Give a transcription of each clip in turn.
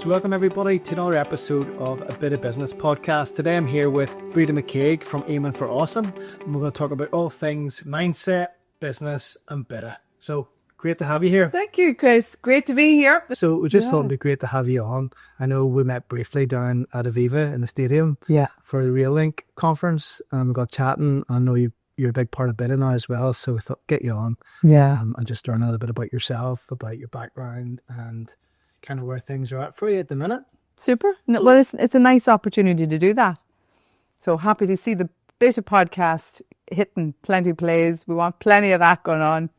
So welcome everybody to another episode of a BITA Business Podcast. Today I'm here with Breda McCague from Aiming for Awesome, and we're going to talk about all things mindset, business and BITA. So great to have you here. Thank you, Chris. Great to be here. So we just thought it'd be great to have you on. I know we met briefly down at Aviva in the stadium for the Real Link conference, and we got chatting. I know you're a big part of BITA now as well, so we thought get you on and just learn a little bit about yourself, about your background and kind of where things are at for you at the minute. Super. Well, it's a nice opportunity to do that. So happy to see the BITA podcast hitting plenty plays. We want plenty of that going on.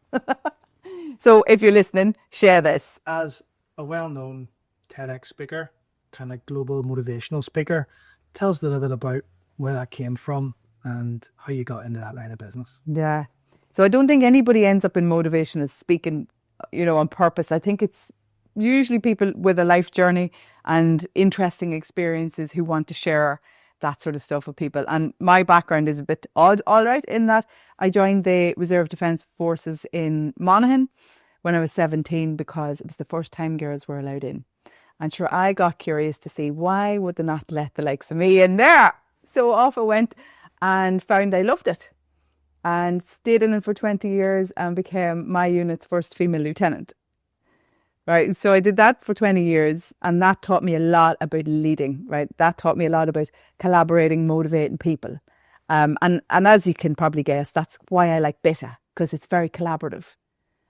So if you're listening, share this. As a well-known TEDx speaker, kind of global motivational speaker, tell us a little bit about where that came from and how you got into that line of business. Yeah. So I don't think anybody ends up in motivation as speaking, on purpose. I think it's usually people with a life journey and interesting experiences who want to share that sort of stuff with people. And my background is a bit odd, all right, in that I joined the Reserve Defence Forces in Monaghan when I was 17 because it was the first time girls were allowed in. And sure, I got curious to see why would they not let the likes of me in there? So off I went and found I loved it and stayed in it for 20 years and became my unit's first female lieutenant. Right, so I did that for 20 years and that taught me a lot about leading, right? That taught me a lot about collaborating, motivating people. And as you can probably guess, that's why I like BITA, because it's very collaborative.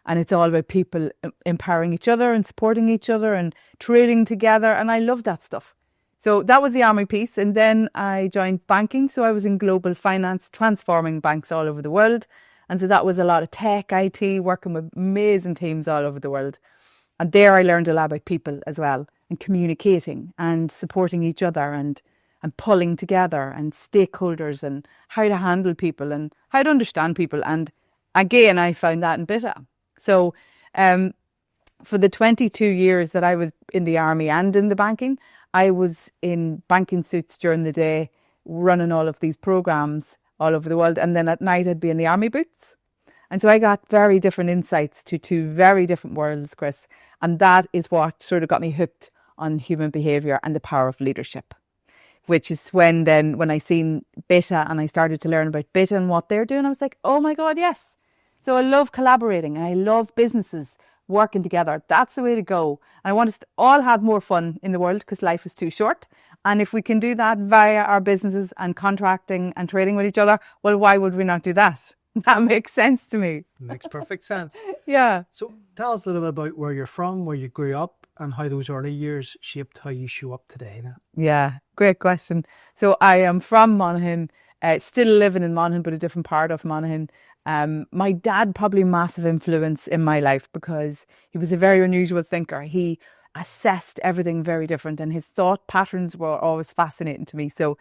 And it's all about people empowering each other and supporting each other and trading together. And I love that stuff. So that was the army piece. And then I joined banking. So I was in global finance, transforming banks all over the world. And so that was a lot of tech, IT, working with amazing teams all over the world. And there I learned a lot about people as well, and communicating and supporting each other and pulling together and stakeholders and how to handle people and how to understand people. And again, I found that in BITA. So for the 22 years that I was in the army and in the banking, I was in banking suits during the day, running all of these programs all over the world. And then at night I'd be in the army boots. And so I got very different insights to two very different worlds, Chris. And that is what sort of got me hooked on human behaviour and the power of leadership, which is when I seen BITA and I started to learn about BITA and what they're doing. I was like, oh my God, yes. So I love collaborating and I love businesses working together. That's the way to go. And I want us to all have more fun in the world because life is too short. And if we can do that via our businesses and contracting and trading with each other, well, why would we not do that? That makes sense to me. Makes perfect sense. Yeah. So tell us a little bit about where you're from, where you grew up, and how those early years shaped how you show up today now. Yeah, great question. So I am from Monaghan, still living in Monaghan, but a different part of Monaghan. My dad probably massive influence in my life because he was a very unusual thinker. He assessed everything very different and his thought patterns were always fascinating to me. So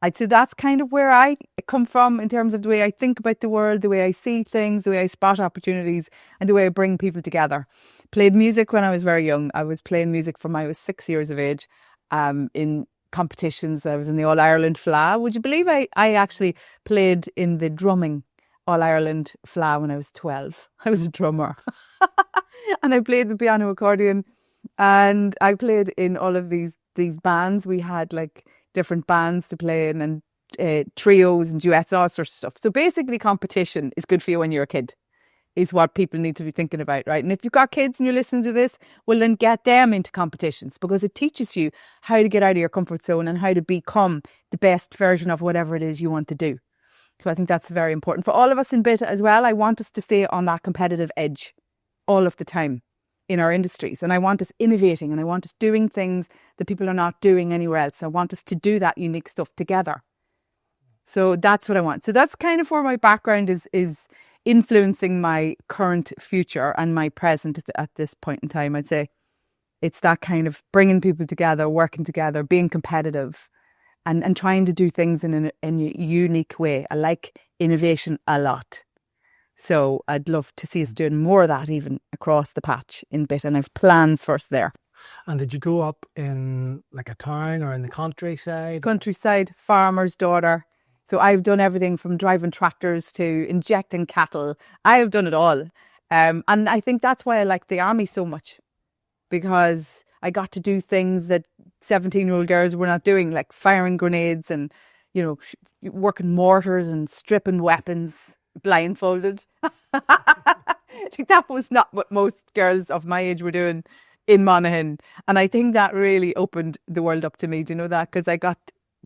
I'd say that's kind of where I come from in terms of the way I think about the world, the way I see things, the way I spot opportunities and the way I bring people together. Played music when I was very young. I was playing music from I was 6 years of age in competitions. I was in the All-Ireland FLA. Would you believe I actually played in the drumming All-Ireland FLA when I was 12. I was a drummer. And I played the piano accordion and I played in all of these bands. We had like different bands to play in and trios and duets, all sorts of stuff. So basically competition is good for you when you're a kid, is what people need to be thinking about, right? And if you've got kids and you're listening to this, well then get them into competitions because it teaches you how to get out of your comfort zone and how to become the best version of whatever it is you want to do. So I think that's very important. For all of us in BITA as well, I want us to stay on that competitive edge all of the time in our industries. And I want us innovating and I want us doing things that people are not doing anywhere else. I want us to do that unique stuff together. So that's what I want. So that's kind of where my background is influencing my current future and my present at this point in time. I'd say it's that kind of bringing people together, working together, being competitive and trying to do things in a unique way. I like innovation a lot. So I'd love to see us doing more of that even across the patch in BITA, and I've plans for us there. And did you grow up in like a town or in the countryside? Countryside, farmer's daughter. So I've done everything from driving tractors to injecting cattle. I have done it all. And I think that's why I like the army so much, because I got to do things that 17-year-old girls were not doing, like firing grenades and, you know, working mortars and stripping weapons blindfolded. I think that was not what most girls of my age were doing in Monaghan. And I think that really opened the world up to me. Do you know that? Because I got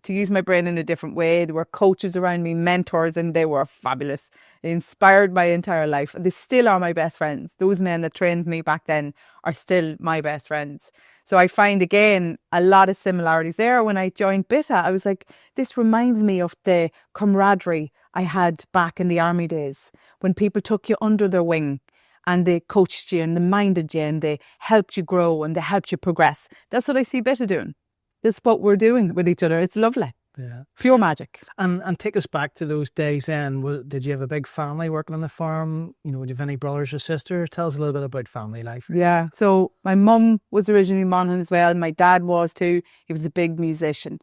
to use my brain in a different way. There were coaches around me, mentors, and they were fabulous. They inspired my entire life. They still are my best friends. Those men that trained me back then are still my best friends. So I find, again, a lot of similarities there. When I joined BITA, I was like, this reminds me of the camaraderie I had back in the army days, when people took you under their wing and they coached you and they minded you and they helped you grow and they helped you progress. That's what I see BITA doing. This is what we're doing with each other. It's lovely. Yeah. Pure magic. And take us back to those days then. Did you have a big family working on the farm? You know, did you have any brothers or sisters? Tell us a little bit about family life. Yeah. So my mum was originally Monaghan as well. My dad was too. He was a big musician.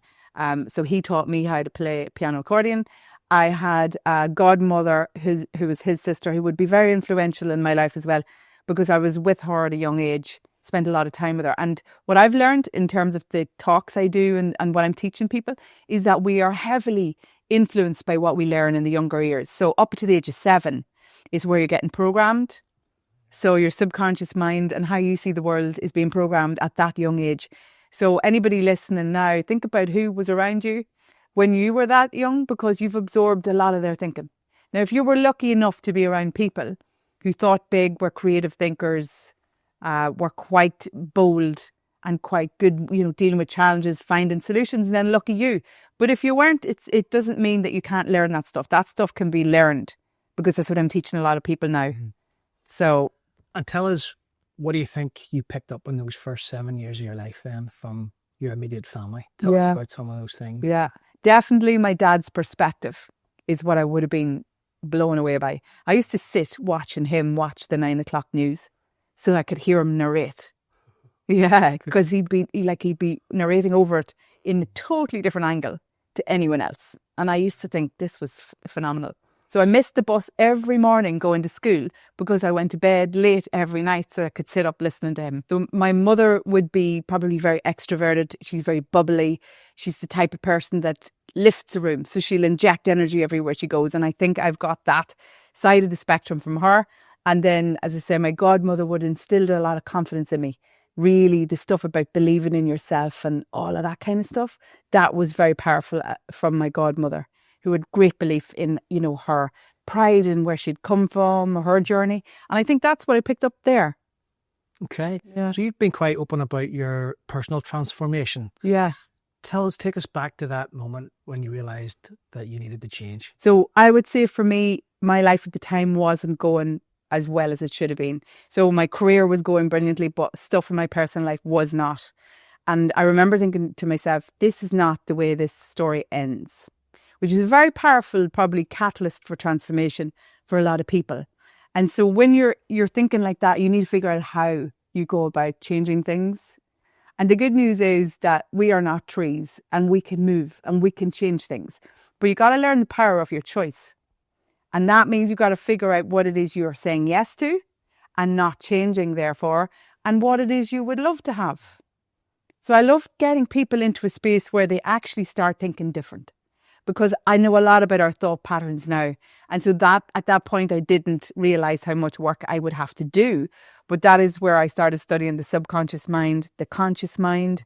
So he taught me how to play piano accordion. I had a godmother who was his sister, who would be very influential in my life as well, because I was with her at a young age, spent a lot of time with her. And what I've learned in terms of the talks I do and what I'm teaching people is that we are heavily influenced by what we learn in the younger years. So up to the age of 7 is where you're getting programmed. So your subconscious mind and how you see the world is being programmed at that young age. So anybody listening now, think about who was around you when you were that young, because you've absorbed a lot of their thinking. Now, if you were lucky enough to be around people who thought big, were creative thinkers, were quite bold and quite good, you know, dealing with challenges, finding solutions, and then lucky you. But if you weren't, it doesn't mean that you can't learn that stuff. That stuff can be learned, because that's what I'm teaching a lot of people now. Mm-hmm. So, and tell us, what do you think you picked up in those first 7 years of your life then from your immediate family? Tell us about some of those things. Yeah, definitely my dad's perspective is what I would have been blown away by. I used to sit watching him watch the 9 o'clock news so I could hear him narrate. Yeah, because he'd be narrating over it in a totally different angle to anyone else. And I used to think this was phenomenal. So I missed the bus every morning going to school because I went to bed late every night so I could sit up listening to him. So my mother would be probably very extroverted. She's very bubbly. She's the type of person that lifts a room. So she'll inject energy everywhere she goes. And I think I've got that side of the spectrum from her. And then, as I say, my godmother would instill a lot of confidence in me. Really, the stuff about believing in yourself and all of that kind of stuff, that was very powerful from my godmother, who had great belief in, you know, her pride in where she'd come from, her journey. And I think that's what I picked up there. Okay. Yeah. So you've been quite open about your personal transformation. Yeah. Take us back to that moment when you realised that you needed to change. So I would say for me, my life at the time wasn't going as well as it should have been. So my career was going brilliantly, but stuff in my personal life was not. And I remember thinking to myself, this is not the way this story ends, which is a very powerful, probably catalyst for transformation for a lot of people. And so when you're thinking like that, you need to figure out how you go about changing things. And the good news is that we are not trees and we can move and we can change things. But you got to learn the power of your choice. And that means you got to figure out what it is you're saying yes to and not changing, therefore, and what it is you would love to have. So I love getting people into a space where they actually start thinking different, because I know a lot about our thought patterns now. And so that at that point, I didn't realize how much work I would have to do. But that is where I started studying the subconscious mind, the conscious mind,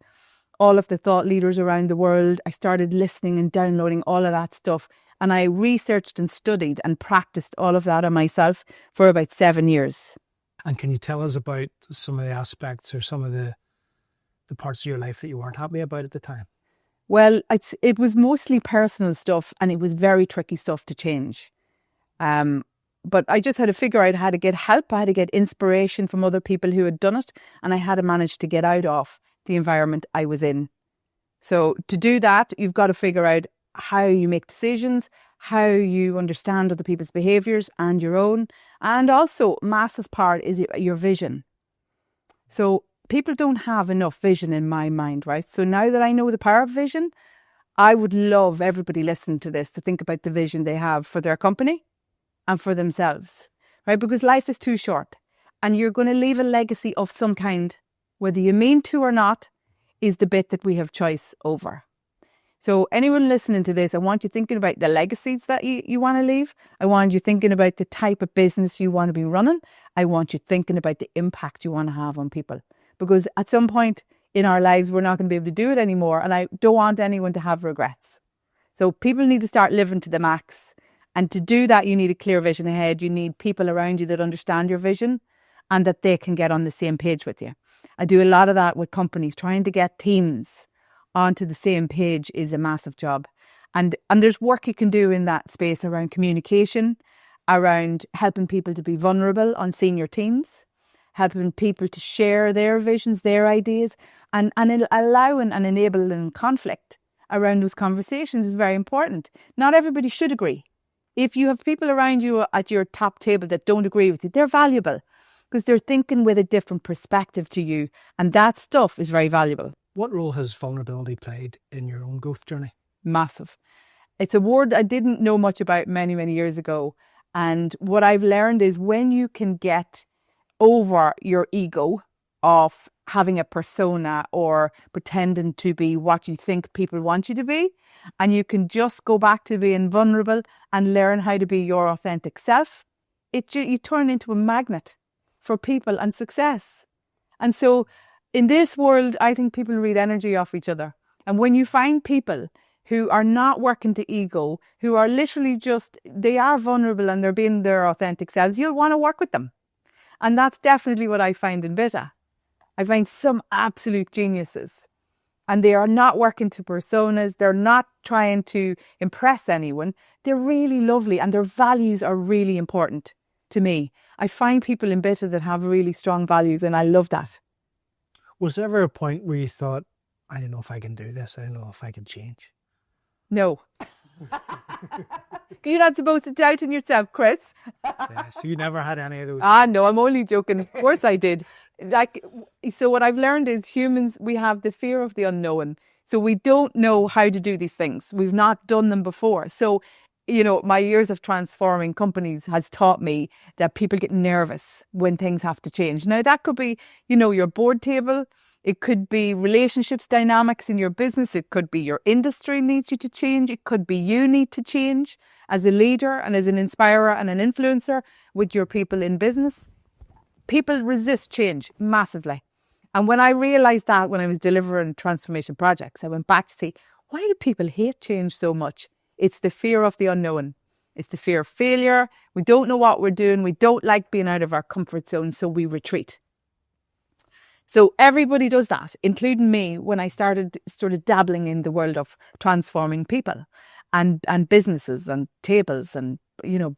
all of the thought leaders around the world. I started listening and downloading all of that stuff. And I researched and studied and practiced all of that on myself for about 7 years. And can you tell us about some of the aspects or some of the parts of your life that you weren't happy about at the time? Well, it was mostly personal stuff, and it was very tricky stuff to change. But I just had to figure out how to get help. I had to get inspiration from other people who had done it, and I had to manage to get out of the environment I was in. So to do that, you've got to figure out how you make decisions, how you understand other people's behaviours and your own. And also, massive part is your vision. So people don't have enough vision in my mind, right? So now that I know the power of vision, I would love everybody listening to this to think about the vision they have for their company and for themselves, right? Because life is too short and you're going to leave a legacy of some kind whether you mean to or not, is the bit that we have choice over. So anyone listening to this, I want you thinking about the legacies that you want to leave. I want you thinking about the type of business you want to be running. I want you thinking about the impact you want to have on people. Because at some point in our lives, we're not going to be able to do it anymore. And I don't want anyone to have regrets. So people need to start living to the max. And to do that, you need a clear vision ahead. You need people around you that understand your vision and that they can get on the same page with you. I do a lot of that with companies. Trying to get teams onto the same page is a massive job. And there's work you can do in that space around communication, around helping people to be vulnerable on senior teams, helping people to share their visions, their ideas, and allowing and enabling conflict around those conversations is very important. Not everybody should agree. If you have people around you at your top table that don't agree with you, they're valuable because they're thinking with a different perspective to you. And that stuff is very valuable. What role has vulnerability played in your own growth journey? Massive. It's a word I didn't know much about many, many years ago. And what I've learned is when you can get over your ego of having a persona or pretending to be what you think people want you to be, and you can just go back to being vulnerable and learn how to be your authentic self, you turn into a magnet for people and success. And so in this world, I think people read energy off each other. And when you find people who are not working to ego, who are literally they are vulnerable and they're being their authentic selves, you'll want to work with them. And that's definitely what I find in BITA. I find some absolute geniuses. And they are not working to personas. They're not trying to impress anyone. They're really lovely and their values are really important to me. I find people in BITA that have really strong values and I love that. Was there ever a point where you thought, I don't know if I can do this. I don't know if I can change? No. You're not supposed to doubt in yourself, Chris. Yeah, so you never had any of those? No, I'm only joking. Of course I did. So what I've learned is humans, we have the fear of the unknown. So we don't know how to do these things. We've not done them before. So, my years of transforming companies has taught me that people get nervous when things have to change. Now, that could be, your board table. It could be relationships dynamics in your business. It could be your industry needs you to change. It could be you need to change as a leader and as an inspirer and an influencer with your people in business. People resist change massively. And when I realized that when I was delivering transformation projects, I went back to see, why do people hate change so much? It's the fear of the unknown. It's the fear of failure. We don't know what we're doing. We don't like being out of our comfort zone, so we retreat. So everybody does that, including me, when I started sort of dabbling in the world of transforming people and businesses and tables and,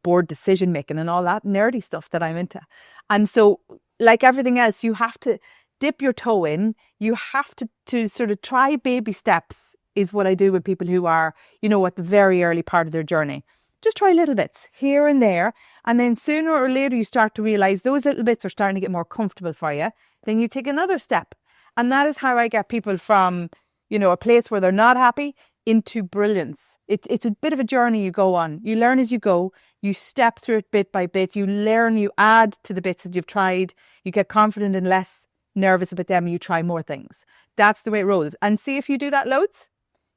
board decision making and all that nerdy stuff that I'm into. And so like everything else, you have to dip your toe in. You have to sort of try baby steps is what I do with people who are, at the very early part of their journey. Just try little bits here and there. And then sooner or later, you start to realize those little bits are starting to get more comfortable for you. Then you take another step. And that is how I get people from, a place where they're not happy into brilliance. It's a bit of a journey you go on. You learn as you go. You step through it bit by bit. You learn, you add to the bits that you've tried. You get confident and less nervous about them. And you try more things. That's the way it rolls. And see, if you do that loads,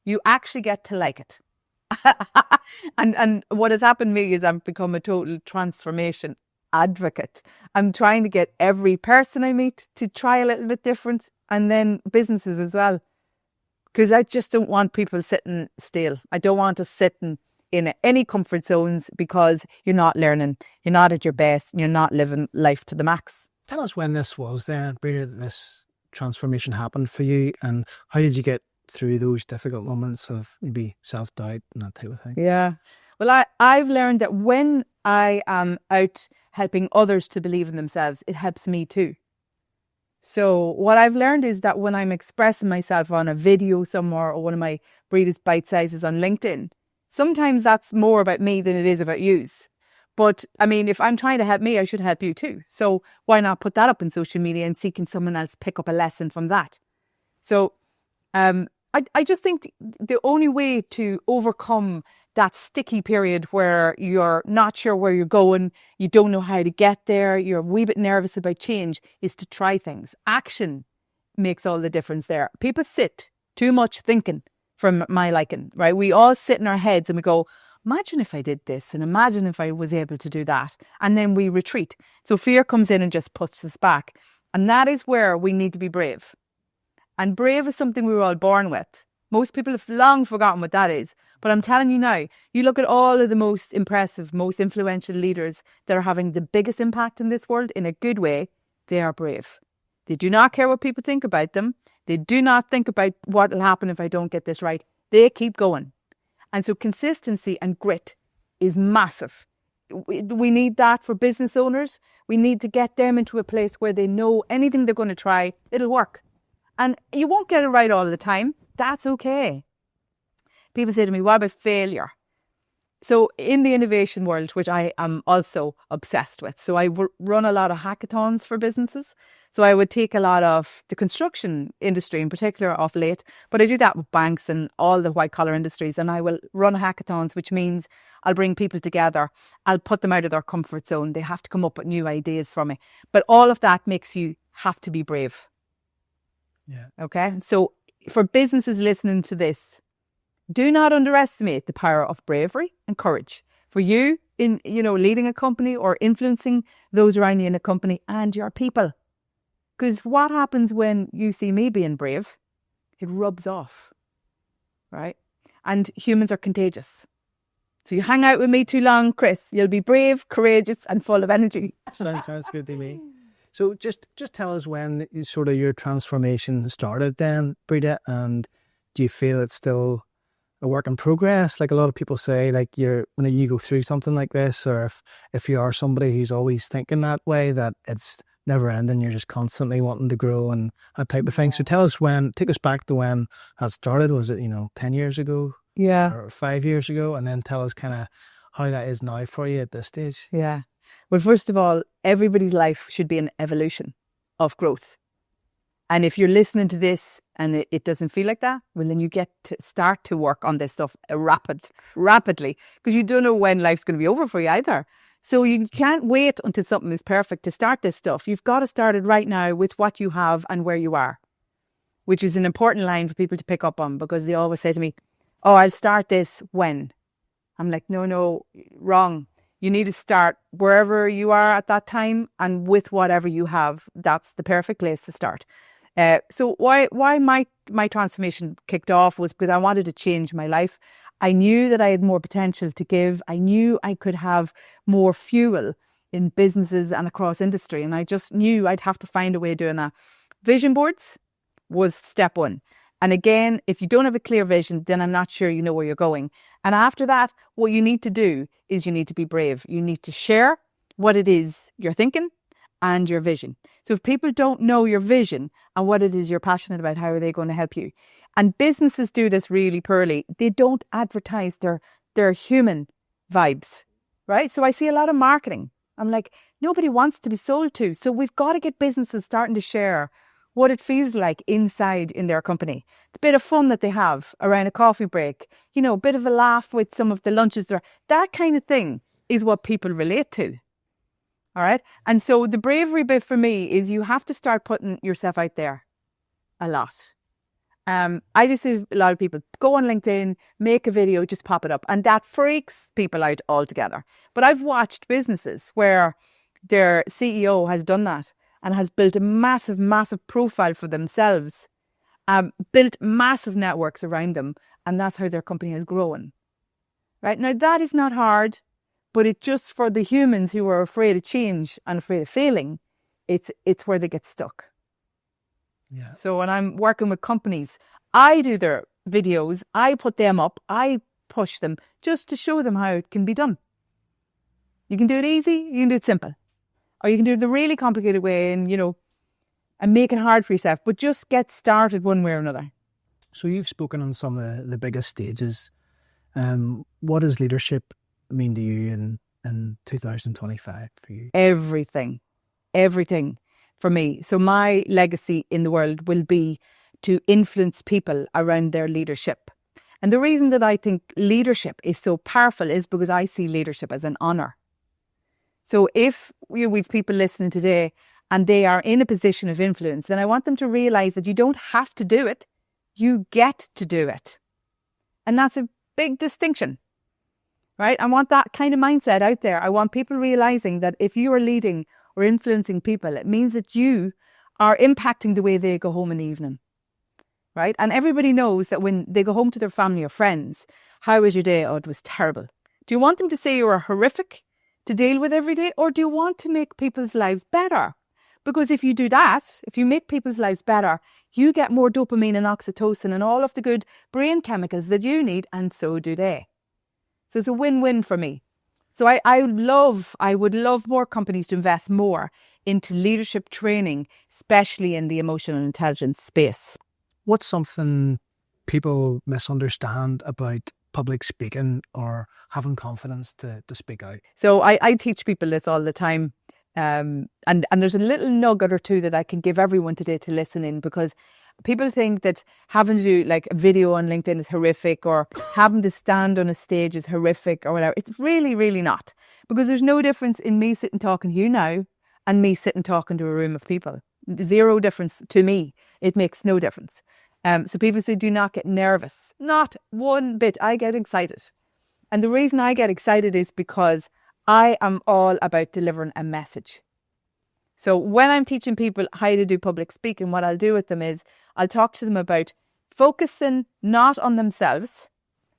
you actually get to like it. And what has happened to me is I've become a total transformation advocate. I'm trying to get every person I meet to try a little bit different, and then businesses as well. Because I just don't want people sitting still. I don't want us sitting in any comfort zones because you're not learning, you're not at your best, and you're not living life to the max. Tell us when this was then, Breda, that this transformation happened for you, and how did you get through those difficult moments of maybe self-doubt and that type of thing? Yeah. Well, I've learned that when I am out helping others to believe in themselves, it helps me too. So what I've learned is that when I'm expressing myself on a video somewhere or one of my Breda's Bite Sizes on LinkedIn, sometimes that's more about me than it is about yous. But I mean, if I'm trying to help me, I should help you too. So why not put that up in social media and see can someone else pick up a lesson from that? So I just think the only way to overcome that sticky period where you're not sure where you're going, you don't know how to get there, you're a wee bit nervous about change, is to try things. Action makes all the difference there. People sit too much thinking, from my liking, right? We all sit in our heads and we go, imagine if I did this, and imagine if I was able to do that. And then we retreat. So fear comes in and just puts us back. And that is where we need to be brave. And brave is something we were all born with. Most people have long forgotten what that is. But I'm telling you now, you look at all of the most impressive, most influential leaders that are having the biggest impact in this world in a good way, they are brave. They do not care what people think about them. They do not think about what will happen if I don't get this right. They keep going. And so consistency and grit is massive. We need that for business owners. We need to get them into a place where they know anything they're going to try, it'll work. And you won't get it right all the time. That's okay. People say to me, what about failure? So in the innovation world, which I am also obsessed with, so I run a lot of hackathons for businesses. So I would take a lot of the construction industry in particular off late, but I do that with banks and all the white collar industries. And I will run hackathons, which means I'll bring people together. I'll put them out of their comfort zone. They have to come up with new ideas from me. But all of that makes you have to be brave. Yeah. Okay. So for businesses listening to this, do not underestimate the power of bravery and courage for you in, leading a company or influencing those around you in a company and your people. Because what happens when you see me being brave? It rubs off, right? And humans are contagious. So you hang out with me too long, Chris, you'll be brave, courageous and full of energy. Sounds good to me. So just tell us when sort of your transformation started then, Breda, and do you feel it's still a work in progress? Like a lot of people say, like when you go through something like this, or if you are somebody who's always thinking that way, that it's never ending, you're just constantly wanting to grow and that type of thing. So take us back to when that started. Was it, 10 years ago? Yeah. Or 5 years ago? And then tell us kind of how that is now for you at this stage. Yeah. Well, first of all, everybody's life should be an evolution of growth. And if you're listening to this and it doesn't feel like that, well, then you get to start to work on this stuff rapidly, because you don't know when life's going to be over for you either. So you can't wait until something is perfect to start this stuff. You've got to start it right now with what you have and where you are, which is an important line for people to pick up on, because they always say to me, oh, I'll start this when? I'm like, no, wrong. You need to start wherever you are at that time and with whatever you have. That's the perfect place to start. So why my transformation kicked off was because I wanted to change my life. I knew that I had more potential to give. I knew I could have more fuel in businesses and across industry. And I just knew I'd have to find a way of doing that. Vision boards was step one. And again, if you don't have a clear vision, then I'm not sure you know where you're going. And after that, what you need to do is you need to be brave. You need to share what it is you're thinking and your vision. So if people don't know your vision and what it is you're passionate about, how are they going to help you? And businesses do this really poorly. They don't advertise their human vibes, right? So I see a lot of marketing. I'm like, nobody wants to be sold to. So we've got to get businesses starting to share what it feels like inside in their company. The bit of fun that they have around a coffee break, a bit of a laugh with some of the lunches. That kind of thing is what people relate to. All right. And so the bravery bit for me is you have to start putting yourself out there a lot. I just see a lot of people go on LinkedIn, make a video, just pop it up. And that freaks people out altogether. But I've watched businesses where their CEO has done that and has built a massive, massive profile for themselves, built massive networks around them. And that's how their company has grown. Right. Now, that is not hard, but it's just for the humans who are afraid of change and afraid of failing, it's where they get stuck. Yeah. So when I'm working with companies, I do their videos, I put them up, I push them just to show them how it can be done. You can do it easy, you can do it simple. Or you can do it the really complicated way and make it hard for yourself, but just get started one way or another. So you've spoken on some of the biggest stages. What does leadership mean to you in 2025 for you? Everything for me. So my legacy in the world will be to influence people around their leadership. And the reason that I think leadership is so powerful is because I see leadership as an honour. So if we've people listening today and they are in a position of influence, then I want them to realize that you don't have to do it. You get to do it. And that's a big distinction, right? I want that kind of mindset out there. I want people realizing that if you are leading or influencing people, it means that you are impacting the way they go home in the evening, right? And everybody knows that when they go home to their family or friends, how was your day? Oh, it was terrible. Do you want them to say you are horrific to deal with every day, or do you want to make people's lives better? Because if you do that, if you make people's lives better, you get more dopamine and oxytocin and all of the good brain chemicals that you need, and so do they. So it's a win-win for me. So I would love more companies to invest more into leadership training, especially in the emotional intelligence space. What's something people misunderstand about public speaking or having confidence to speak out? So I teach people this all the time. And there's a little nugget or two that I can give everyone today to listen in, because people think that having to do like a video on LinkedIn is horrific, or having to stand on a stage is horrific or whatever. It's really, really not, because there's no difference in me sitting talking to you now and me sitting talking to a room of people. Zero difference to me. It makes no difference. So people say, do not get nervous. Not one bit. I get excited. And the reason I get excited is because I am all about delivering a message. So when I'm teaching people how to do public speaking, what I'll do with them is I'll talk to them about focusing not on themselves,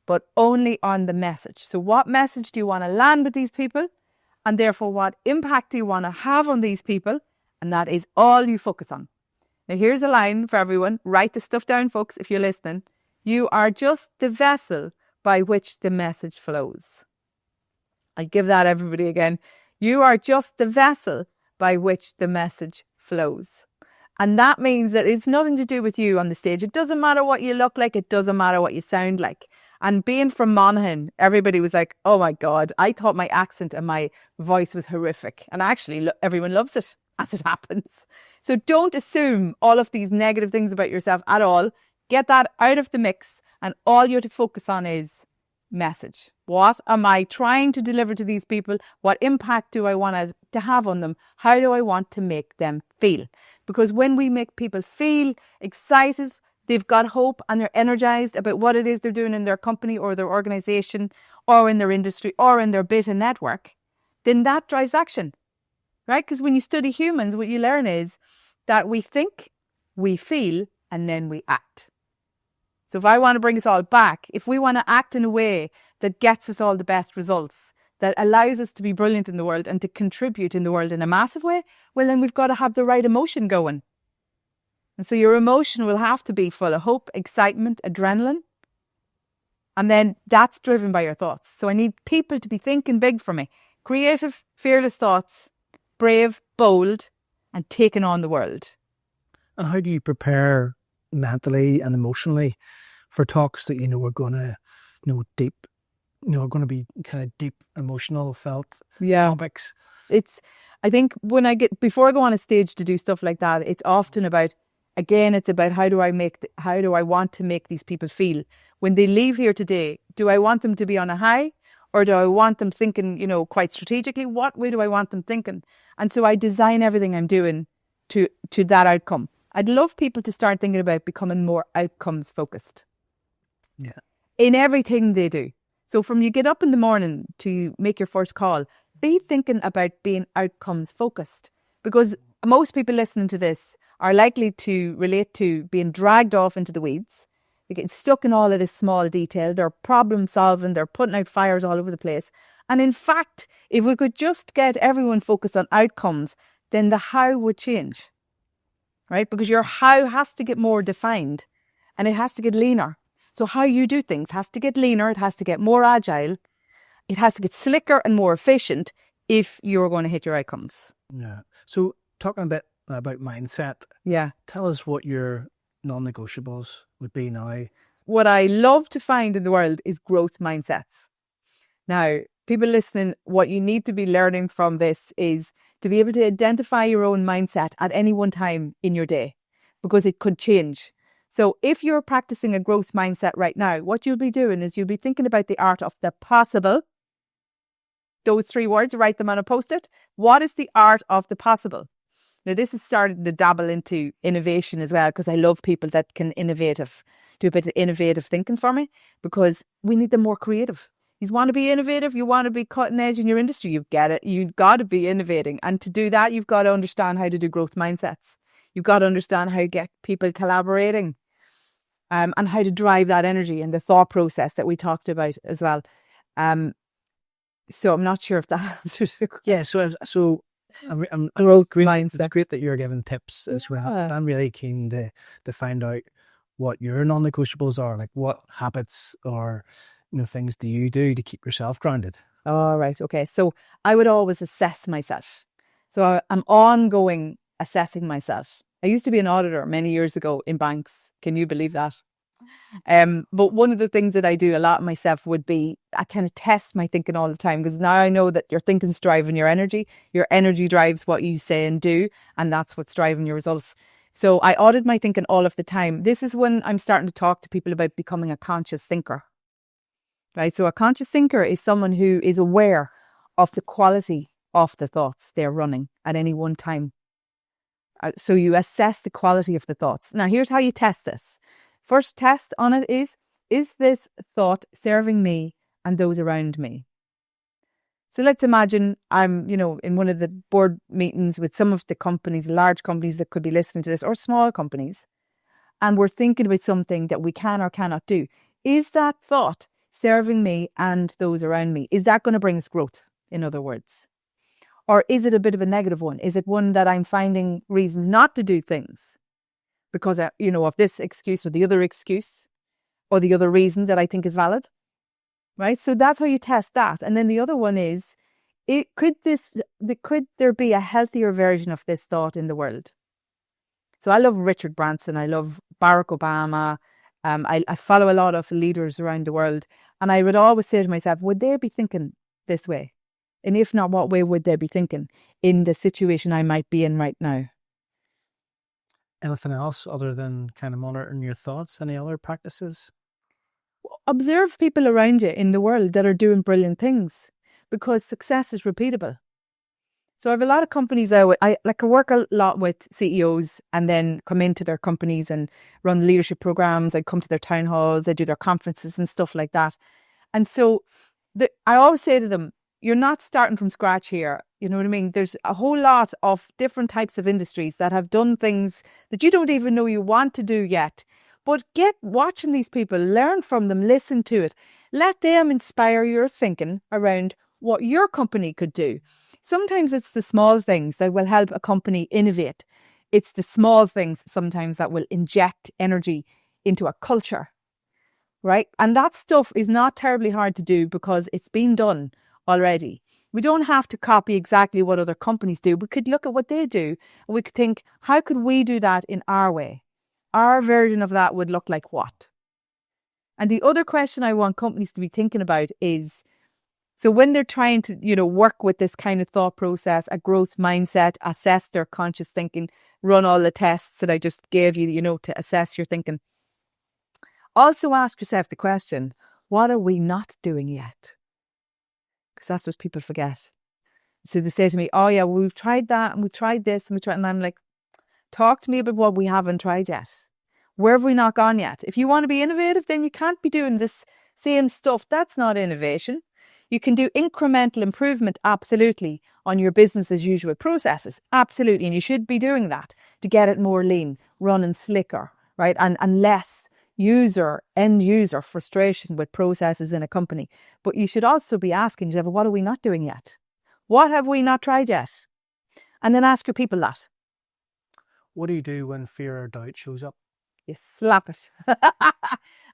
but only on the message. So what message do you want to land with these people? And therefore, what impact do you want to have on these people? And that is all you focus on. Now, here's a line for everyone. Write the stuff down, folks, if you're listening. You are just the vessel by which the message flows. I give that everybody again. You are just the vessel by which the message flows. And that means that it's nothing to do with you on the stage. It doesn't matter what you look like. It doesn't matter what you sound like. And being from Monaghan, everybody was like, oh my God, I thought my accent and my voice was horrific. And actually, everyone loves it, as it happens. So don't assume all of these negative things about yourself at all. Get that out of the mix. And all you have to focus on is message. What am I trying to deliver to these people? What impact do I want to have on them? How do I want to make them feel? Because when we make people feel excited, they've got hope and they're energized about what it is they're doing in their company or their organization or in their industry or in their BITA network, then that drives action, right? Because when you study humans, what you learn is that we think, we feel, and then we act. So if I want to bring us all back, if we want to act in a way that gets us all the best results, that allows us to be brilliant in the world and to contribute in the world in a massive way, well, then we've got to have the right emotion going. And so your emotion will have to be full of hope, excitement, adrenaline. And then that's driven by your thoughts. So I need people to be thinking big for me. Creative, fearless thoughts, brave, bold, and taking on the world. And how do you prepare mentally and emotionally for talks that are going to, deep, are going to be kind of deep, emotional, felt topics? I think before I go on a stage to do stuff like that, it's often about, again, it's about how do I want to make these people feel when they leave here today? Do I want them to be on a high, or do I want them thinking, quite strategically? What way do I want them thinking? And so I design everything I'm doing to that outcome. I'd love people to start thinking about becoming more outcomes focused. Yeah. In everything they do. So from you get up in the morning to make your first call, be thinking about being outcomes focused, because most people listening to this are likely to relate to being dragged off into the weeds. They're getting stuck in all of this small detail. They're problem solving. They're putting out fires all over the place. And in fact, if we could just get everyone focused on outcomes, then the how would change. Right? Because your how has to get more defined and it has to get leaner. So how you do things has to get leaner. It has to get more agile. It has to get slicker and more efficient if you're going to hit your outcomes. Yeah. So talking a bit about mindset. Yeah. Tell us what your non-negotiables would be now. What I love to find in the world is growth mindsets. Now, people listening, what you need to be learning from this is to be able to identify your own mindset at any one time in your day, because it could change. So if you're practicing a growth mindset right now, what you'll be doing is you'll be thinking about the art of the possible. Those 3 words, write them on a Post-it. What is the art of the possible? Now, this has started to dabble into innovation as well, because I love people that can do a bit of innovative thinking for me, because we need them more creative. You want to be innovative, you want to be cutting edge in your industry, you get it. You've got to be innovating. And to do that, you've got to understand how to do growth mindsets. You've got to understand how to get people collaborating, and how to drive that energy and the thought process that we talked about as well. So I'm not sure if that answers your question. Yeah, so I'm growth mindset. It's great that you're giving tips as well. I'm really keen to find out what your non-negotiables are, like what habits or things do you do to keep yourself grounded? All right. Okay. So I would always assess myself. So I'm ongoing assessing myself. I used to be an auditor many years ago in banks. Can you believe that? But one of the things that I do a lot myself would be, I kind of test my thinking all the time, because now I know that your thinking's driving your energy. Your energy drives what you say and do, and that's what's driving your results. So I audit my thinking all of the time. This is when I'm starting to talk to people about becoming a conscious thinker. Right? So a conscious thinker is someone who is aware of the quality of the thoughts they're running at any one time. So you assess the quality of the thoughts. Now, here's how you test this. First test on it is this thought serving me and those around me? So let's imagine I'm, in one of the board meetings with some of the companies, large companies that could be listening to this, or small companies, and we're thinking about something that we can or cannot do. Is that thought serving me and those around me? Is that going to bring us growth, in other words? Or is it a bit of a negative one? Is it one that I'm finding reasons not to do things because, of this excuse or the other excuse or the other reason that I think is valid? Right? So that's how you test that. And then the other one is, could there be a healthier version of this thought in the world? So I love Richard Branson. I love Barack Obama. I follow a lot of leaders around the world. And I would always say to myself, would they be thinking this way? And if not, what way would they be thinking in the situation I might be in right now? Anything else other than kind of monitoring your thoughts? Any other practices? Observe people around you in the world that are doing brilliant things, because success is repeatable. So I have a lot of companies I work a lot with CEOs, and then come into their companies and run leadership programs. I come to their town halls, I do their conferences and stuff like that. And so I always say to them, you're not starting from scratch here. You know what I mean? There's a whole lot of different types of industries that have done things that you don't even know you want to do yet. But get watching these people, learn from them, listen to it. Let them inspire your thinking around what your company could do. Sometimes it's the small things that will help a company innovate. It's the small things sometimes that will inject energy into a culture, right? And that stuff is not terribly hard to do because it's been done already. We don't have to copy exactly what other companies do. We could look at what they do and we could think, how could we do that in our way? Our version of that would look like what? And the other question I want companies to be thinking about is, so when they're trying to, work with this kind of thought process, a growth mindset, assess their conscious thinking, run all the tests that I just gave you, to assess your thinking. Also ask yourself the question, what are we not doing yet? Because that's what people forget. So they say to me, oh yeah, well, we've tried that and we tried this and we tried, and I'm like, talk to me about what we haven't tried yet. Where have we not gone yet? If you want to be innovative, then you can't be doing this same stuff. That's not innovation. You can do incremental improvement, absolutely, on your business as usual processes. Absolutely. And you should be doing that to get it more lean, running slicker, right? And less end user frustration with processes in a company. But you should also be asking yourself, what are we not doing yet? What have we not tried yet? And then ask your people that. What do you do when fear or doubt shows up? You slap it.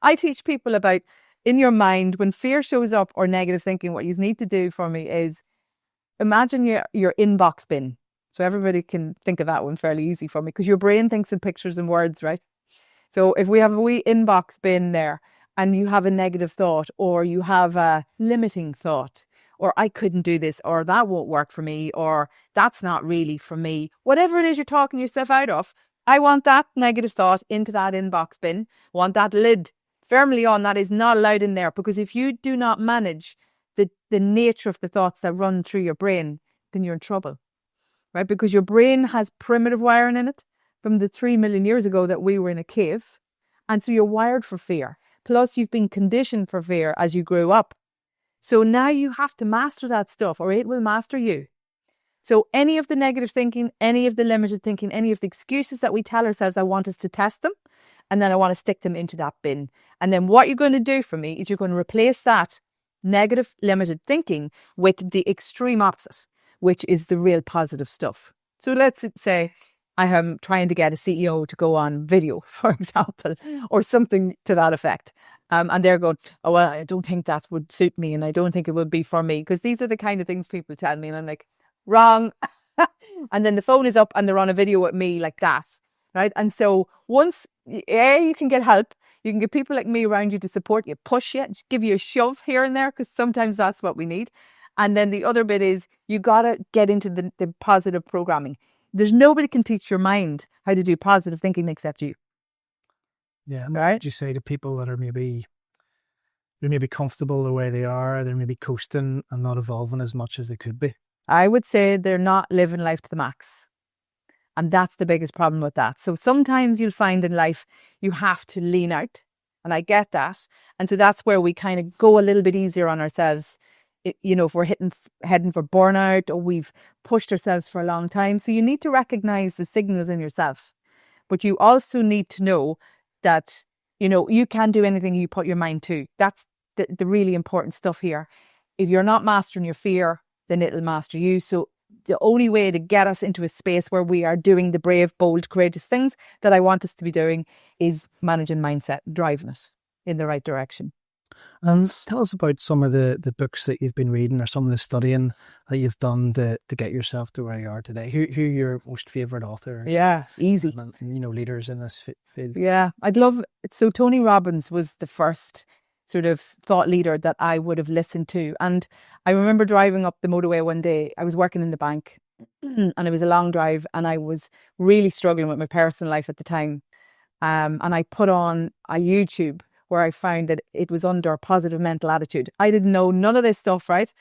I teach people about, in your mind, when fear shows up or negative thinking, what you need to do for me is imagine your inbox bin. So everybody can think of that one fairly easy for me, because your brain thinks in pictures and words, right? So if we have a wee inbox bin there and you have a negative thought, or you have a limiting thought, or I couldn't do this, or that won't work for me, or that's not really for me, whatever it is you're talking yourself out of, I want that negative thought into that inbox bin. I want that lid firmly on. That is not allowed in there, because if you do not manage the nature of the thoughts that run through your brain, then you're in trouble. right? Because your brain has primitive wiring in it from the 3 million years ago that we were in a cave. And so you're wired for fear. Plus you've been conditioned for fear as you grew up. So now you have to master that stuff or it will master you. So any of the negative thinking, any of the limited thinking, any of the excuses that we tell ourselves, I want us to test them. And then I want to stick them into that bin. And then what you're going to do for me is you're going to replace that negative limited thinking with the extreme opposite, which is the real positive stuff. So let's say I am trying to get a CEO to go on video, for example, or something to that effect. And they're going, oh, well, I don't think that would suit me and I don't think it would be for me, because these are the kind of things people tell me. And I'm like, wrong. And then the phone is up and they're on a video with me like that, right? And so once, you can get help. You can get people like me around you to support you, push you, give you a shove here and there, because sometimes that's what we need. And then the other bit is you got to get into the positive programming. There's nobody can teach your mind how to do positive thinking except you. Yeah. And what would you say to people that are maybe comfortable the way they are, they're maybe coasting and not evolving as much as they could be? I would say they're not living life to the max. And that's the biggest problem with that. So sometimes you'll find in life you have to lean out. And I get that. And so that's where we kind of go a little bit easier on ourselves. If we're heading for burnout or we've pushed ourselves for a long time. So you need to recognize the signals in yourself. But you also need to know that, you can do anything you put your mind to. That's the really important stuff here. If you're not mastering your fear, then it'll master you. So the only way to get us into a space where we are doing the brave, bold, courageous things that I want us to be doing is managing mindset, driving it in the right direction. And tell us about some of the books that you've been reading or some of the studying that you've done to get yourself to where you are today. Who are your most favourite authors? Yeah, easy. And, leaders in this field. Yeah, so Tony Robbins was the first sort of thought leader that I would have listened to. And I remember driving up the motorway one day. I was working in the bank and it was a long drive and I was really struggling with my personal life at the time. And I put on a YouTube where I found that it was under positive mental attitude. I didn't know none of this stuff, right?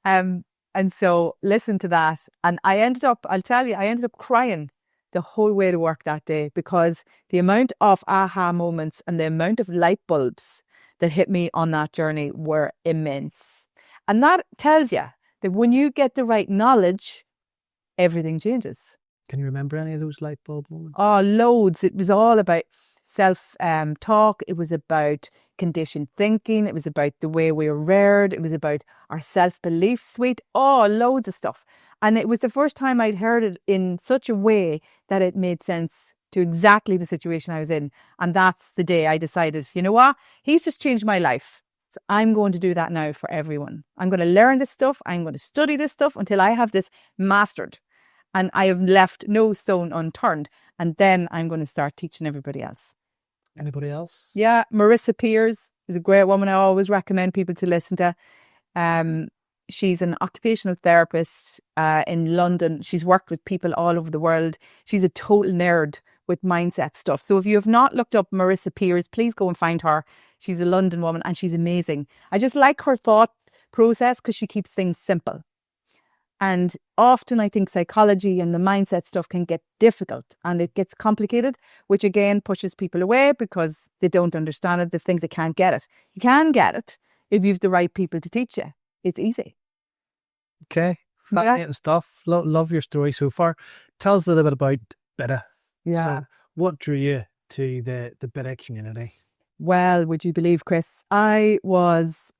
And so listen to that. And I'll tell you, I ended up crying the whole way to work that day, because the amount of aha moments and the amount of light bulbs that hit me on that journey were immense. And that tells you that when you get the right knowledge, everything changes. Can you remember any of those light bulb moments? Oh, loads. It was all about self-talk. It was about conditioned thinking. It was about the way we were reared. It was about our self-belief suite. Oh, loads of stuff. And it was the first time I'd heard it in such a way that it made sense to exactly the situation I was in. And that's the day I decided, you know what? He's just changed my life. So I'm going to do that now for everyone. I'm going to learn this stuff. I'm going to study this stuff until I have this mastered. And I have left no stone unturned. And then I'm going to start teaching everybody else. Anybody else? Yeah, Marissa Peers is a great woman. I always recommend people to listen to. She's an occupational therapist in London. She's worked with people all over the world. She's a total nerd with mindset stuff. So if you have not looked up Marissa Peers, please go and find her. She's a London woman and she's amazing. I just like her thought process because she keeps things simple. And often I think psychology and the mindset stuff can get difficult and it gets complicated, which again pushes people away because they don't understand it. They think they can't get it. You can get it if you've the right people to teach you. It's easy. Okay. Fascinating stuff. Love your story so far. Tell us a little bit about BITA. Yeah. So what drew you to the BITA community? Well, would you believe, Chris, I was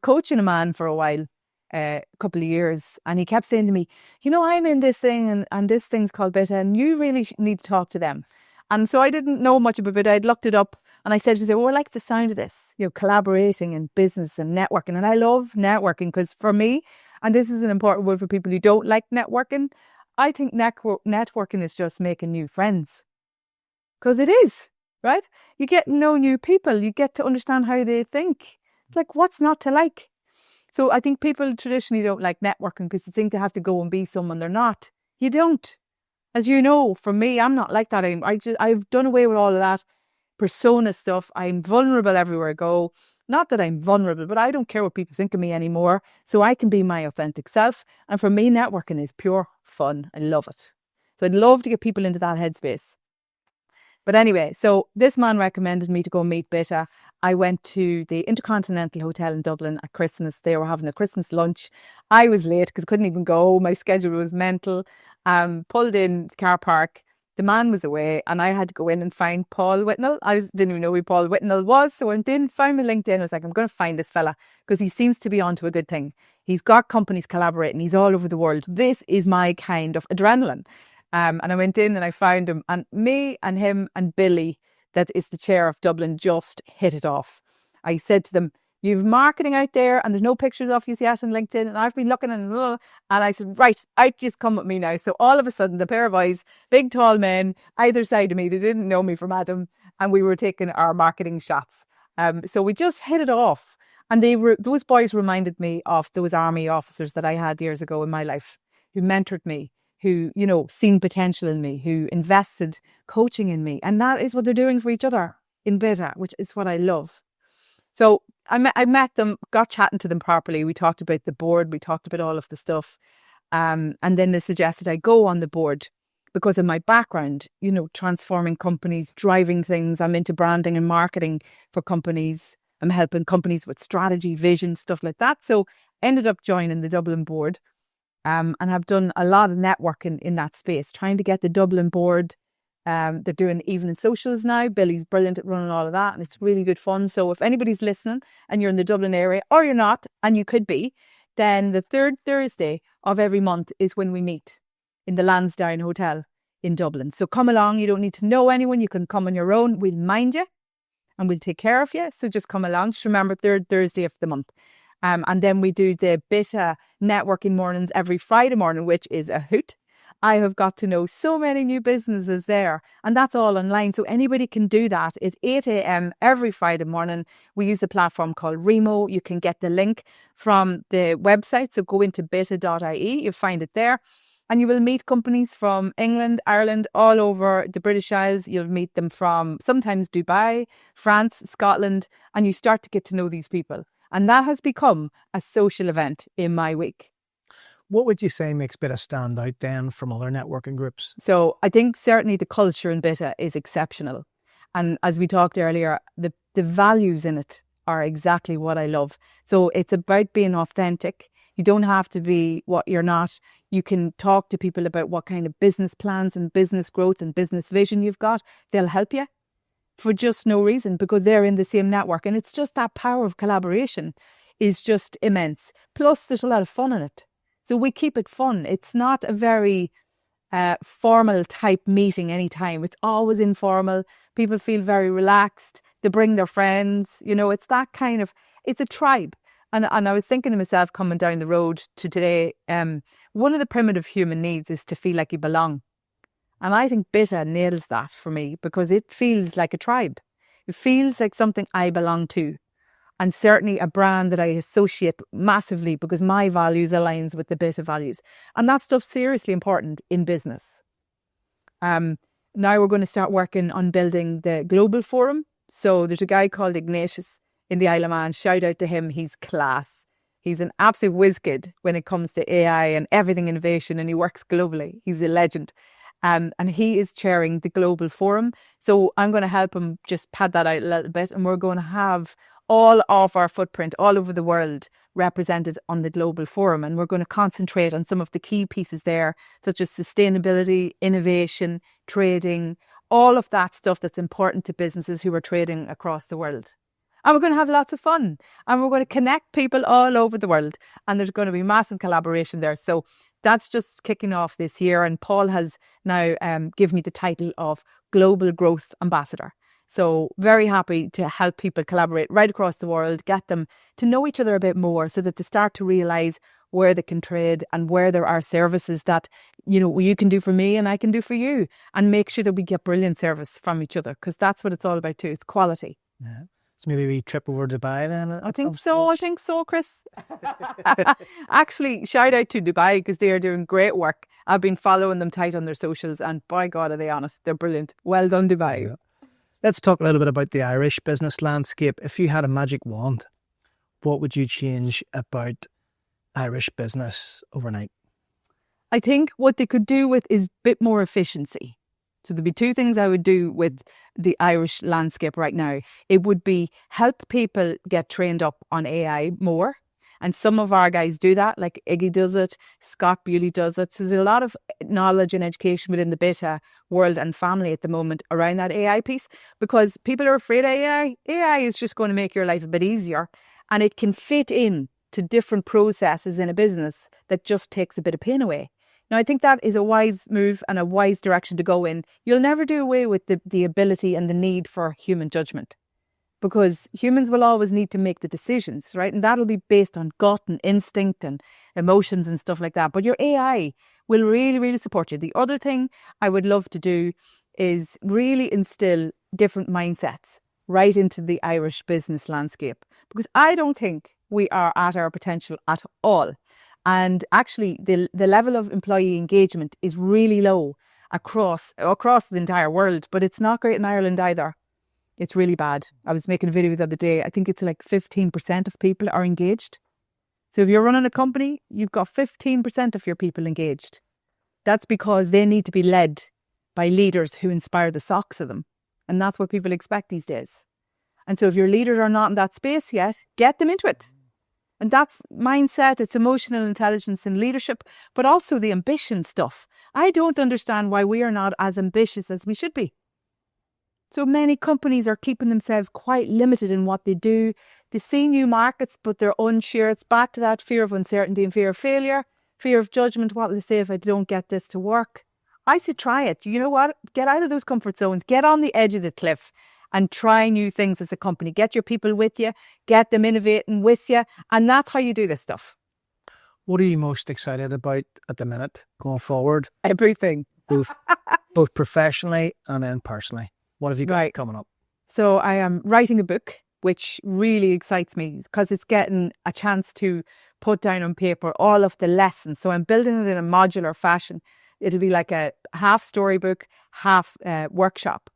coaching a man for a while, a couple of years, and he kept saying to me, I'm in this thing and this thing's called BITA and you really need to talk to them. And so I didn't know much about BITA. I'd looked it up and I said to him, I like the sound of this, collaborating in business and networking. And I love networking because for me, and this is an important word for people who don't like networking, I think networking is just making new friends. Because it is, right? You get to know new people. You get to understand how they think. Like, what's not to like? So I think people traditionally don't like networking because they think they have to go and be someone they're not. You don't. As you know, for me, I'm not like that anymore. I've done away with all of that persona stuff. I'm vulnerable everywhere I go. Not that I'm vulnerable, but I don't care what people think of me anymore. So I can be my authentic self. And for me, networking is pure fun. I love it. So I'd love to get people into that headspace. But anyway, so this man recommended me to go meet BITA. I went to the Intercontinental Hotel in Dublin at Christmas. They were having a Christmas lunch. I was late because I couldn't even go. My schedule was mental. Pulled in the car park. The man was away and I had to go in and find Paul Whitnell. Didn't even know who Paul Whitnell was. So I didn't find my LinkedIn. I was like, I'm going to find this fella because he seems to be onto a good thing. He's got companies collaborating. He's all over the world. This is my kind of adrenaline. And I went in and I found him, and me and him and Billy, that is the chair of Dublin, just hit it off. I said to them, you've marketing out there and there's no pictures of you yet on LinkedIn. And I've been looking and I said, right, out just come with me now. So all of a sudden, the pair of eyes, big, tall men, either side of me, they didn't know me from Adam. And we were taking our marketing shots. So we just hit it off. And those boys reminded me of those army officers that I had years ago in my life who mentored me, who, seen potential in me, who invested coaching in me. And that is what they're doing for each other in BITA, which is what I love. So I met them, got chatting to them properly. We talked about the board. We talked about all of the stuff. And then they suggested I go on the board because of my background, transforming companies, driving things. I'm into branding and marketing for companies. I'm helping companies with strategy, vision, stuff like that. So ended up joining the Dublin board. And I've done a lot of networking in that space, trying to get the Dublin board. They're doing evening socials now. Billy's brilliant at running all of that, and it's really good fun. So if anybody's listening and you're in the Dublin area, or you're not, and you could be, then the third Thursday of every month is when we meet in the Lansdowne Hotel in Dublin. So come along. You don't need to know anyone. You can come on your own. We'll mind you and we'll take care of you. So just come along. Just remember, third Thursday of the month. And then we do the BITA networking mornings every Friday morning, which is a hoot. I have got to know so many new businesses there, and that's all online. So anybody can do that. It's 8 a.m. every Friday morning. We use a platform called Remo. You can get the link from the website. So go into bita.ie. You'll find it there. And you will meet companies from England, Ireland, all over the British Isles. You'll meet them from sometimes Dubai, France, Scotland, and you start to get to know these people. And that has become a social event in my week. What would you say makes BITA stand out then from other networking groups? So I think certainly the culture in BITA is exceptional. And as we talked earlier, the values in it are exactly what I love. So it's about being authentic. You don't have to be what you're not. You can talk to people about what kind of business plans and business growth and business vision you've got. They'll help you for just no reason because they're in the same network. And it's just that power of collaboration is just immense. Plus, there's a lot of fun in it. So we keep it fun. It's not a very formal type meeting anytime. It's always informal. People feel very relaxed. They bring their friends. It's that kind of, it's a tribe. And I was thinking to myself coming down the road to today, one of the primitive human needs is to feel like you belong. And I think BITA nails that for me because it feels like a tribe. It feels like something I belong to. And certainly a brand that I associate massively because my values aligns with the BITA values. And that stuff's seriously important in business. Now we're going to start working on building the global forum. So there's a guy called Ignatius in the Isle of Man. Shout out to him. He's class. He's an absolute whiz kid when it comes to AI and everything innovation, and he works globally. He's a legend. And he is chairing the global forum. So I'm going to help him just pad that out a little bit. And we're going to have all of our footprint all over the world represented on the global forum. And we're going to concentrate on some of the key pieces there, such as sustainability, innovation, trading, all of that stuff that's important to businesses who are trading across the world. And we're going to have lots of fun. And we're going to connect people all over the world. And there's going to be massive collaboration there. So that's just kicking off this year. And Paul has now given me the title of Global Growth Ambassador. So very happy to help people collaborate right across the world, get them to know each other a bit more so that they start to realise where they can trade and where there are services that, you can do for me and I can do for you, and make sure that we get brilliant service from each other because that's what it's all about too. It's quality. Yeah. So maybe we trip over Dubai then? I think so, Chris. Actually, shout out to Dubai because they are doing great work. I've been following them tight on their socials and by God are they on it. They're brilliant. Well done, Dubai. Yeah. Let's talk a little bit about the Irish business landscape. If you had a magic wand, what would you change about Irish business overnight? I think what they could do with is a bit more efficiency. So there'd be two things I would do with the Irish landscape right now. It would be help people get trained up on AI more. And some of our guys do that, like Iggy does it, Scott Bewley does it. So there's a lot of knowledge and education within the BITA world and family at the moment around that AI piece, because people are afraid of AI. AI is just going to make your life a bit easier, and it can fit in to different processes in a business that just takes a bit of pain away. Now, I think that is a wise move and a wise direction to go in. You'll never do away with the ability and the need for human judgment, because humans will always need to make the decisions, right? And that'll be based on gut and instinct and emotions and stuff like that. But your AI will really, really support you. The other thing I would love to do is really instill different mindsets right into the Irish business landscape, because I don't think we are at our potential at all. And actually, the level of employee engagement is really low across the entire world, but it's not great in Ireland either. It's really bad. I was making a video the other day. I think it's like 15% of people are engaged. So if you're running a company, you've got 15% of your people engaged. That's because they need to be led by leaders who inspire the socks of them. And that's what people expect these days. And so if your leaders are not in that space yet, get them into it. And that's mindset, it's emotional intelligence and leadership, but also the ambition stuff. I don't understand why we are not as ambitious as we should be. So many companies are keeping themselves quite limited in what they do. They see new markets, but they're unsure. It's back to that fear of uncertainty and fear of failure, fear of judgment. What will they say if I don't get this to work? I say try it. You know what? Get out of those comfort zones. Get on the edge of the cliff and try new things as a company. Get your people with you. Get them innovating with you. And that's how you do this stuff. What are you most excited about at the minute going forward? Everything. Both professionally and then personally. What have you got coming up? So I am writing a book, which really excites me because it's getting a chance to put down on paper all of the lessons. So I'm building it in a modular fashion. It'll be like a half storybook, half workshop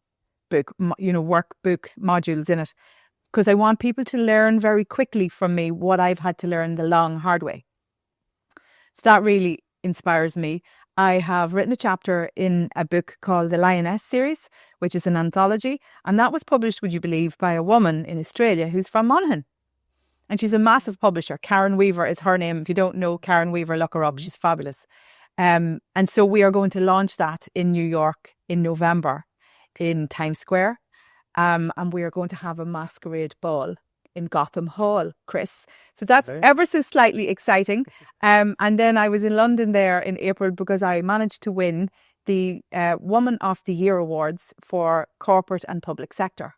book, workbook modules in it, because I want people to learn very quickly from me what I've had to learn the long, hard way. So that really inspires me. I have written a chapter in a book called the Lioness series, which is an anthology. And that was published, would you believe, by a woman in Australia who's from Monaghan. And she's a massive publisher. Karen Weaver is her name. If you don't know Karen Weaver, look her up. She's fabulous. And so we are going to launch that in New York in November in Times Square. And we are going to have a masquerade ball in Gotham Hall, Chris. So that's ever so slightly exciting. And then I was in London there in April because I managed to win the Woman of the Year awards for corporate and public sector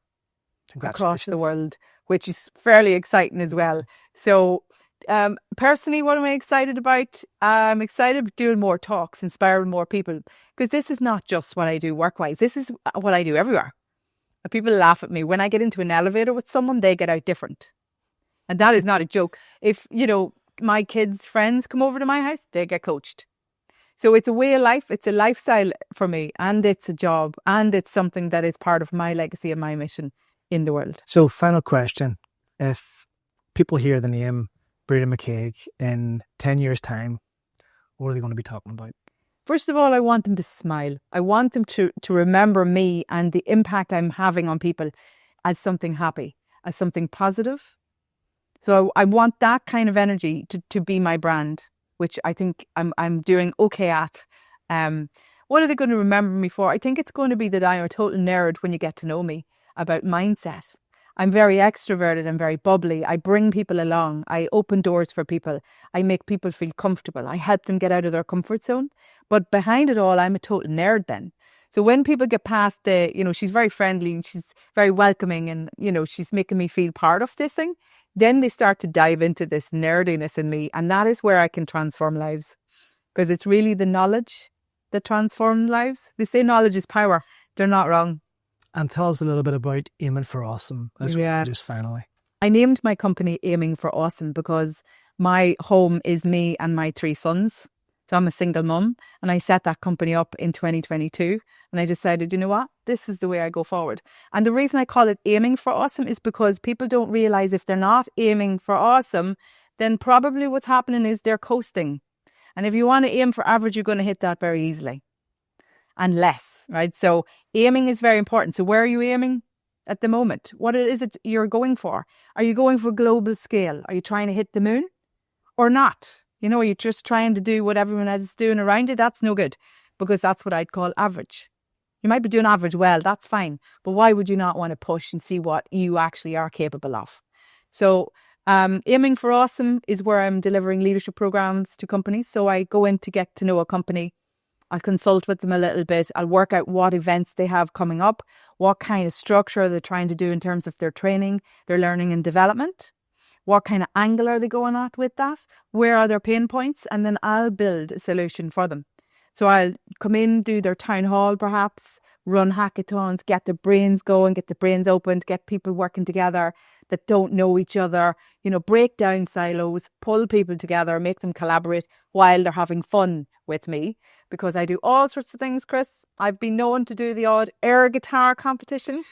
across the world, which is fairly exciting as well. So personally, what am I excited about? I'm excited about doing more talks, inspiring more people, because this is not just what I do work-wise. This is what I do everywhere. People laugh at me. When I get into an elevator with someone, they get out different. And that is not a joke. If, my kids' friends come over to my house, they get coached. So it's a way of life. It's a lifestyle for me, and it's a job, and it's something that is part of my legacy and my mission in the world. So final question. If people hear the name Breda McCague in 10 years' time, what are they going to be talking about? First of all, I want them to smile. I want them to remember me and the impact I'm having on people as something happy, as something positive. So I want that kind of energy to be my brand, which I think I'm doing okay at. What are they going to remember me for? I think it's going to be that I'm a total nerd when you get to know me about mindset. I'm very extroverted and very bubbly. I bring people along. I open doors for people. I make people feel comfortable. I help them get out of their comfort zone. But behind it all, I'm a total nerd then. So when people get past she's very friendly and she's very welcoming and, she's making me feel part of this thing, then they start to dive into this nerdiness in me. And that is where I can transform lives, because it's really the knowledge that transforms lives. They say knowledge is power. They're not wrong. And tell us a little bit about Aiming for Awesome as well, just finally. I named my company Aiming for Awesome because my home is me and my 3 sons. So I'm a single mum, and I set that company up in 2022. And I decided, you know what? This is the way I go forward. And the reason I call it aiming for awesome is because people don't realize if they're not aiming for awesome, then probably what's happening is they're coasting. And if you want to aim for average, you're going to hit that very easily and less, right? So aiming is very important. So where are you aiming at the moment? What is it you're going for? Are you going for global scale? Are you trying to hit the moon or not? You know, you're just trying to do what everyone else is doing around you. That's no good, because that's what I'd call average. You might be doing average well, that's fine. But why would you not want to push and see what you actually are capable of? So aiming for awesome is where I'm delivering leadership programs to companies. So I go in to get to know a company. I'll consult with them a little bit. I'll work out what events they have coming up, what kind of structure they're trying to do in terms of their training, their learning and development. What kind of angle are they going at with that? Where are their pain points? And then I'll build a solution for them. So I'll come in, do their town hall perhaps, run hackathons, get their brains going, get the brains opened, get people working together that don't know each other, you know, break down silos, pull people together, make them collaborate while they're having fun with me, because I do all sorts of things, Chris. I've been known to do the odd air guitar competition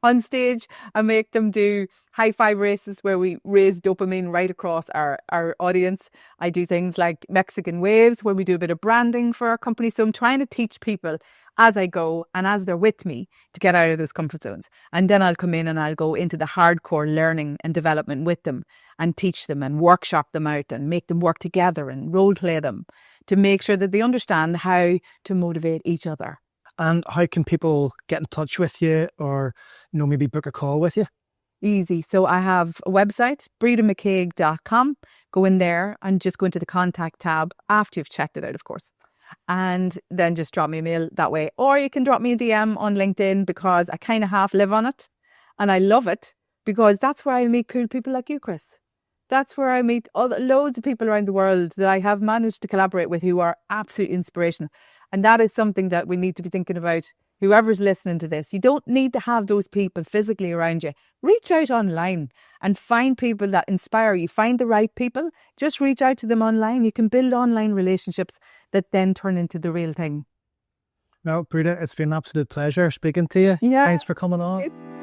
on stage. I make them do high five races where we raise dopamine right across our audience. I do things like Mexican waves where we do a bit of branding for our company. So I'm trying to teach people as I go and as they're with me to get out of those comfort zones. And then I'll come in and I'll go into the hardcore learning and development with them and teach them and workshop them out and make them work together and role play them to make sure that they understand how to motivate each other. And how can people get in touch with you, or, you know, maybe book a call with you? Easy. So I have a website, BredaMcCague.com. Go in there and just go into the contact tab after you've checked it out, of course. And then just drop me a mail that way. Or you can drop me a DM on LinkedIn, because I kind of half live on it. And I love it, because that's where I meet cool people like you, Chris. That's where I meet loads of people around the world that I have managed to collaborate with who are absolute inspiration. And that is something that we need to be thinking about. Whoever's listening to this, you don't need to have those people physically around you. Reach out online and find people that inspire you. Find the right people. Just reach out to them online. You can build online relationships that then turn into the real thing. Well, Breda, it's been an absolute pleasure speaking to you. Yeah. Thanks for coming on.